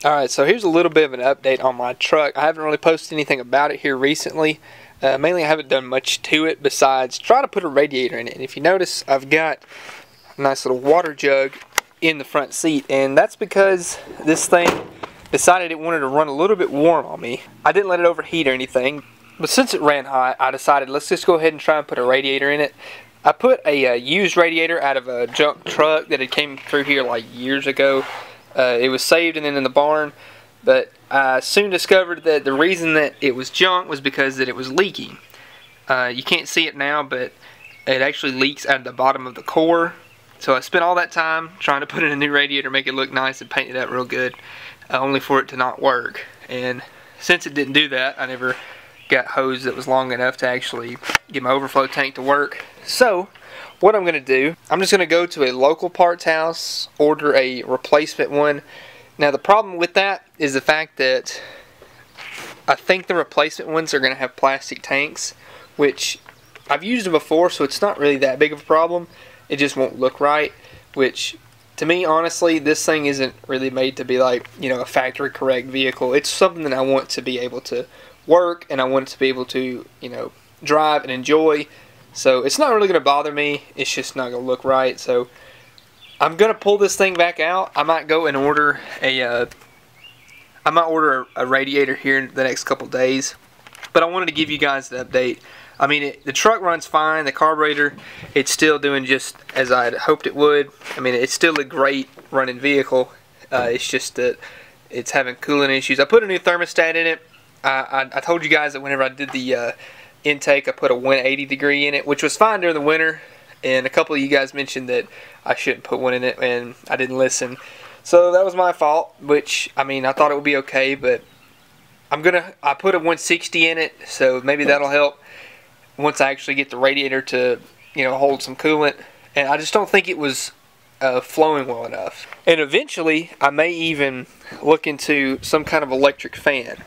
Alright, so here's a little bit of an update on my truck. I haven't really posted anything about it here recently. Mainly I haven't done much to it besides try to put a radiator in it. And if you notice, I've got a nice little water jug in the front seat. And that's because this thing decided it wanted to run a little bit warm on me. I didn't let it overheat or anything. But since it ran hot, I decided let's just go ahead and try and put a radiator in it. I put a used radiator out of a junk truck that had came through here like years ago. It was saved and then in the barn, but I soon discovered that the reason that it was junk was because that it was leaking. You can't see it now, but it actually leaks out of the bottom of the core. So I spent all that time trying to put in a new radiator, make it look nice and paint it up real good, only for it to not work. And since it didn't do that, I never got hose that was long enough to actually get my overflow tank to work. So what I'm going to do, I'm just going to go to a local parts house, order a replacement one. Now the problem with that is the fact that I think the replacement ones are going to have plastic tanks, which I've used them before, so it's not really that big of a problem. It just won't look right, which to me, honestly, this thing isn't really made to be like, you know, a factory correct vehicle. It's something that I want to be able to work, and I want it to be able to, you know, drive and enjoy. So it's not really going to bother me. It's just not going to look right. So I'm going to pull this thing back out. I might go and order a radiator here in the next couple days. But I wanted to give you guys the update. I mean, the truck runs fine. The carburetor, it's still doing just as I had hoped it would. I mean, it's still a great running vehicle. It's just that it's having cooling issues. I put a new thermostat in it. I told you guys that whenever I did the intake, I put a 180 degree in it, which was fine during the winter, and a couple of you guys mentioned that I shouldn't put one in it, and I didn't listen. So that was my fault, which, I mean, I thought it would be okay, but I put a 160 in it, so maybe that'll help once I actually get the radiator to, you know, hold some coolant. And I just don't think it was flowing well enough. And eventually I may even look into some kind of electric fan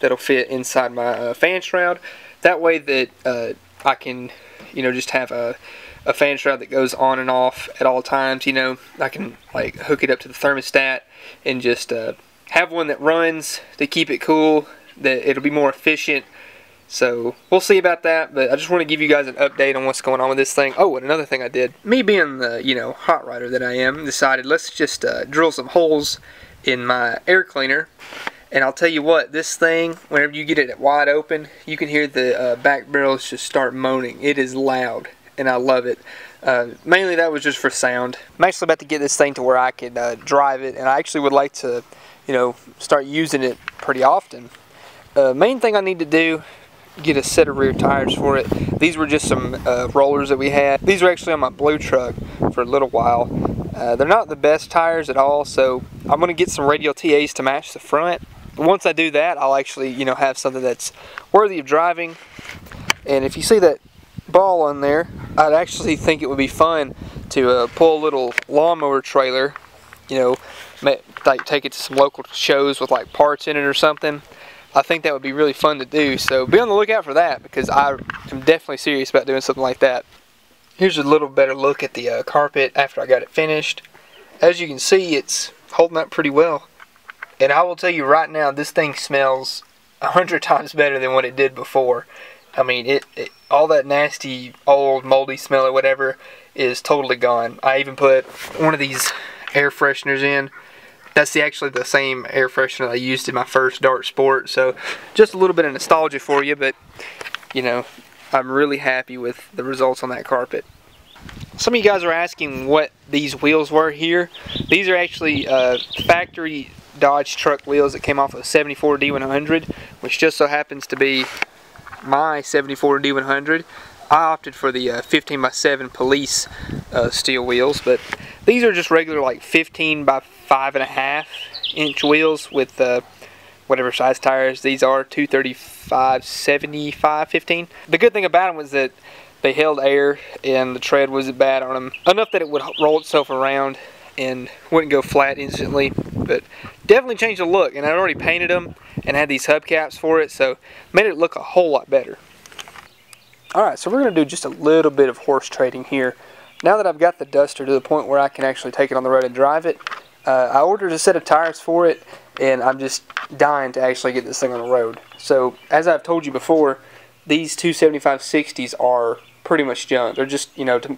that'll fit inside my fan shroud. That way that I can, you know, just have a fan shroud that goes on and off at all times. You know, I can like hook it up to the thermostat and just have one that runs to keep it cool, that it'll be more efficient. So we'll see about that, but I just want to give you guys an update on what's going on with this thing. Oh, and another thing I did, me being the, you know, hot rodder that I am, decided let's just drill some holes in my air cleaner. And I'll tell you what, this thing, whenever you get it wide open, you can hear the back barrels just start moaning. It is loud, and I love it. Mainly that was just for sound. I'm actually about to get this thing to where I can drive it, and I actually would like to, you know, start using it pretty often. Main thing I need to do, get a set of rear tires for it. These were just some rollers that we had. These were actually on my blue truck for a little while. They're not the best tires at all, so I'm going to get some radial TAs to match the front. Once I do that, I'll actually, you know, have something that's worthy of driving. And if you see that ball on there, I'd actually think it would be fun to pull a little lawnmower trailer, you know, like take it to some local shows with like parts in it or something. I think that would be really fun to do, so be on the lookout for that, because I am definitely serious about doing something like that. Here's a little better look at the carpet after I got it finished. As you can see, it's holding up pretty well. And I will tell you right now, this thing smells 100 times better than what it did before. I mean, all that nasty, old, moldy smell or whatever is totally gone. I even put one of these air fresheners in. That's actually the same air freshener I used in my first Dart Sport. So just a little bit of nostalgia for you, but you know, I'm really happy with the results on that carpet. Some of you guys are asking what these wheels were here. These are actually factory Dodge truck wheels that came off of a 74 D100, which just so happens to be my 74 D100. I opted for the 15x7 police steel wheels, but these are just regular like 15 by 5.5 inch wheels with whatever size tires these are, 235 75 15. The good thing about them was that they held air and the tread wasn't bad on them, enough that it would roll itself around and wouldn't go flat instantly, but definitely changed the look. And I'd already painted them and had these hubcaps for it, so made it look a whole lot better. Alright, so we're going to do just a little bit of horse trading here. Now that I've got the Duster to the point where I can actually take it on the road and drive it, I ordered a set of tires for it, and I'm just dying to actually get this thing on the road. So as I've told you before, these 275/60s are pretty much junk. They're just, you know, to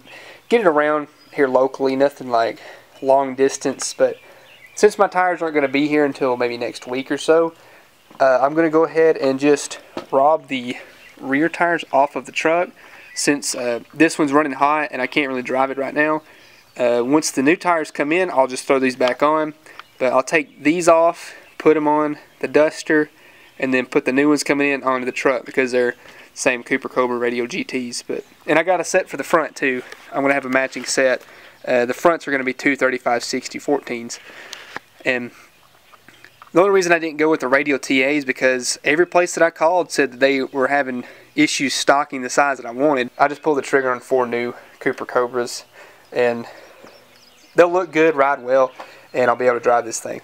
get it around here locally, nothing like long distance. But since my tires aren't going to be here until maybe next week or so, I'm going to go ahead and just rob the rear tires off of the truck, since this one's running hot and I can't really drive it right now. Once the new tires come in, I'll just throw these back on. But I'll take these off, put them on the Duster, and then put the new ones coming in onto the truck, because they're same Cooper Cobra Radio GTs. And I got a set for the front too. I'm going to have a matching set. The fronts are going to be 235/60 14s. And the only reason I didn't go with the Radio TAs, because every place that I called said that they were having issues stocking the size that I wanted. I just pulled the trigger on 4 new Cooper Cobras, and they'll look good, ride well, and I'll be able to drive this thing.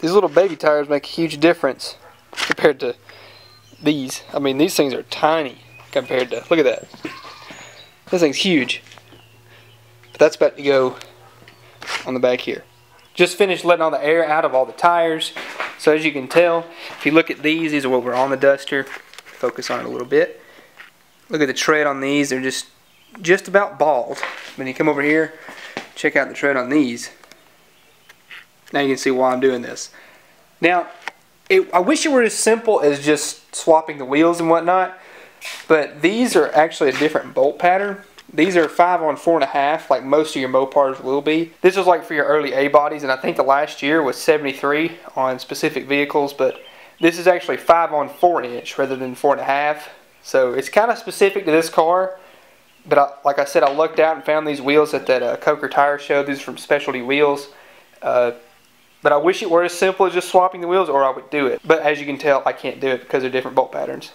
These little baby tires make a huge difference compared to these. I mean, these things are tiny compared to, look at that. This thing's huge. But that's about to go on the back here. Just finished letting all the air out of all the tires. So as you can tell, if you look at these are what were on the Duster. Focus on it a little bit. Look at the tread on these. They're just about bald. When you come over here, check out the tread on these. Now you can see why I'm doing this. Now, I wish it were as simple as just swapping the wheels and whatnot, but these are actually a different bolt pattern. These are 5 on 4.5, like most of your Mopars will be. This is like for your early A bodies, and I think the last year was 73 on specific vehicles, but this is actually 5 on 4" rather than 4.5. So it's kind of specific to this car. But like I said, I looked out and found these wheels at that Coker Tire Show. These are from Specialty Wheels. But I wish it were as simple as just swapping the wheels, or I would do it. But as you can tell, I can't do it because they're different bolt patterns.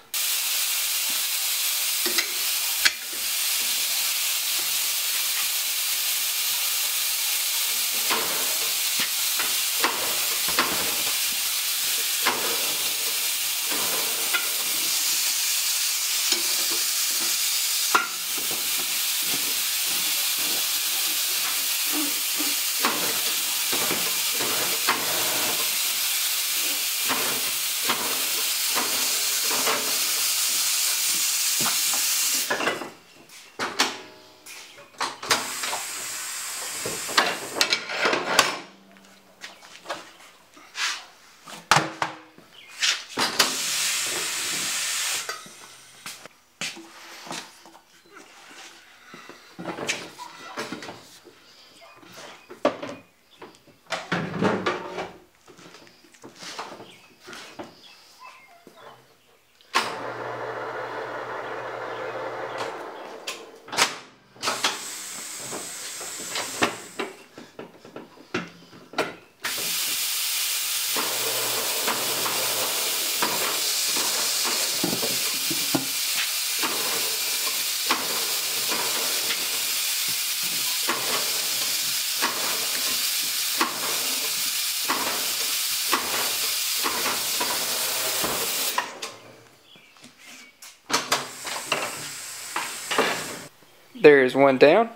There's one down.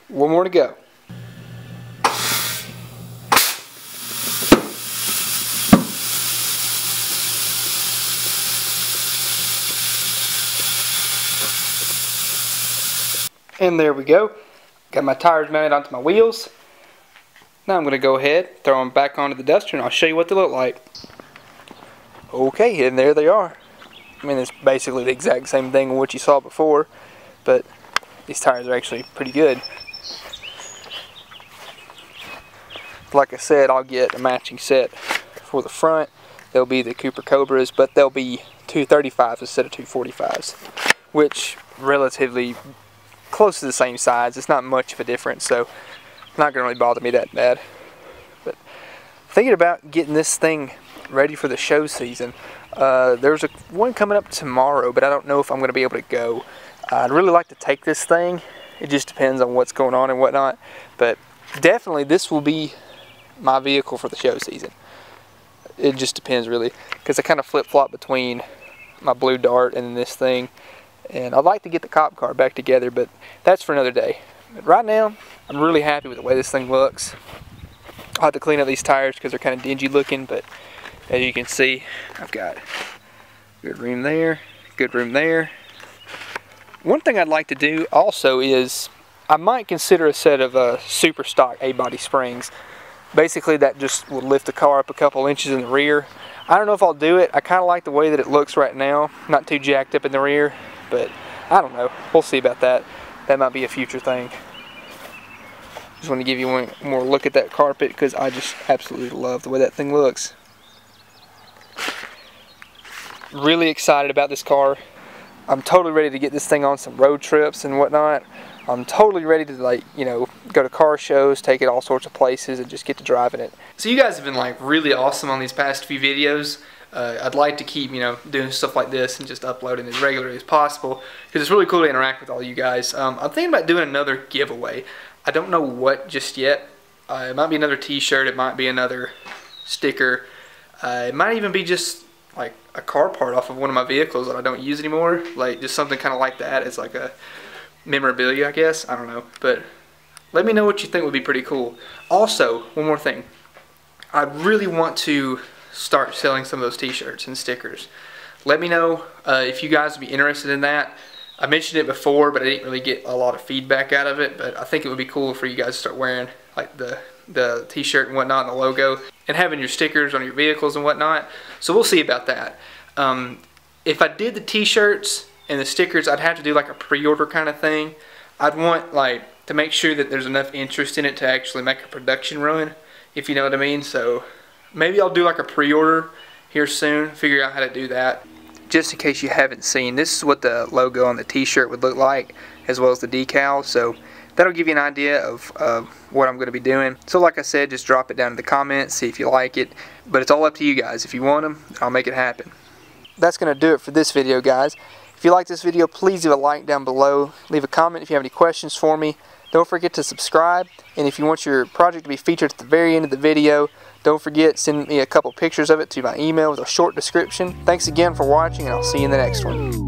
One more to go. And there we go. Got my tires mounted onto my wheels. Now I'm going to go ahead, throw them back onto the duster, and I'll show you what they look like. Okay, and there they are. I mean, it's basically the exact same thing as what you saw before, but these tires are actually pretty good. Like I said, I'll get a matching set for the front. They'll be the Cooper Cobras, but they'll be 235s instead of 245s, which relatively close to the same size. It's not much of a difference, so not going to really bother me that bad. But thinking about getting this thing ready for the show season. There's one coming up tomorrow, but I don't know if I'm going to be able to go. I'd really like to take this thing. It just depends on what's going on and whatnot. But definitely this will be my vehicle for the show season. It just depends really, because I kind of flip-flop between my Blue Dart and this thing. And I'd like to get the cop car back together, but that's for another day. But right now, I'm really happy with the way this thing looks. I'll have to clean up these tires because they're kind of dingy looking, but as you can see, I've got good room there, good room there. One thing I'd like to do also is I might consider a set of super stock A-body springs. Basically, that just will lift the car up a couple inches in the rear. I don't know if I'll do it. I kind of like the way that it looks right now. Not too jacked up in the rear, but I don't know. We'll see about that. That might be a future thing. Just want to give you one more look at that carpet because I just absolutely love the way that thing looks. Really excited about this car. I'm totally ready to get this thing on some road trips and whatnot. I'm totally ready to, like, you know, go to car shows, take it all sorts of places, and just get to driving it. So you guys have been like really awesome on these past few videos. I'd like to keep, you know, doing stuff like this and just uploading as regularly as possible because it's really cool to interact with all you guys. I'm thinking about doing another giveaway. I don't know what just yet. It might be another t-shirt, it might be another sticker. It might even be just like a car part off of one of my vehicles that I don't use anymore. Like just something kind of like that as like a memorabilia, I guess. I don't know. But let me know what you think would be pretty cool. Also, one more thing. I really want to start selling some of those t-shirts and stickers. Let me know if you guys would be interested in that. I mentioned it before, but I didn't really get a lot of feedback out of it. But I think it would be cool for you guys to start wearing like the t-shirt and whatnot, and the logo, and having your stickers on your vehicles and whatnot. So we'll see about that. If I did the t-shirts and the stickers, I'd have to do like a pre-order kind of thing. I'd want like to make sure that there's enough interest in it to actually make a production run, if you know what I mean. So maybe I'll do like a pre-order here soon, figure out how to do that. Just in case you haven't seen, this is what the logo on the t-shirt would look like, as well as the decals. So that'll give you an idea of what I'm going to be doing. So like I said, just drop it down in the comments, see if you like it. But it's all up to you guys. If you want them, I'll make it happen. That's going to do it for this video, guys. If you like this video, please leave a like down below. Leave a comment if you have any questions for me. Don't forget to subscribe. And if you want your project to be featured at the very end of the video, don't forget, send me a couple pictures of it to my email with a short description. Thanks again for watching, and I'll see you in the next one.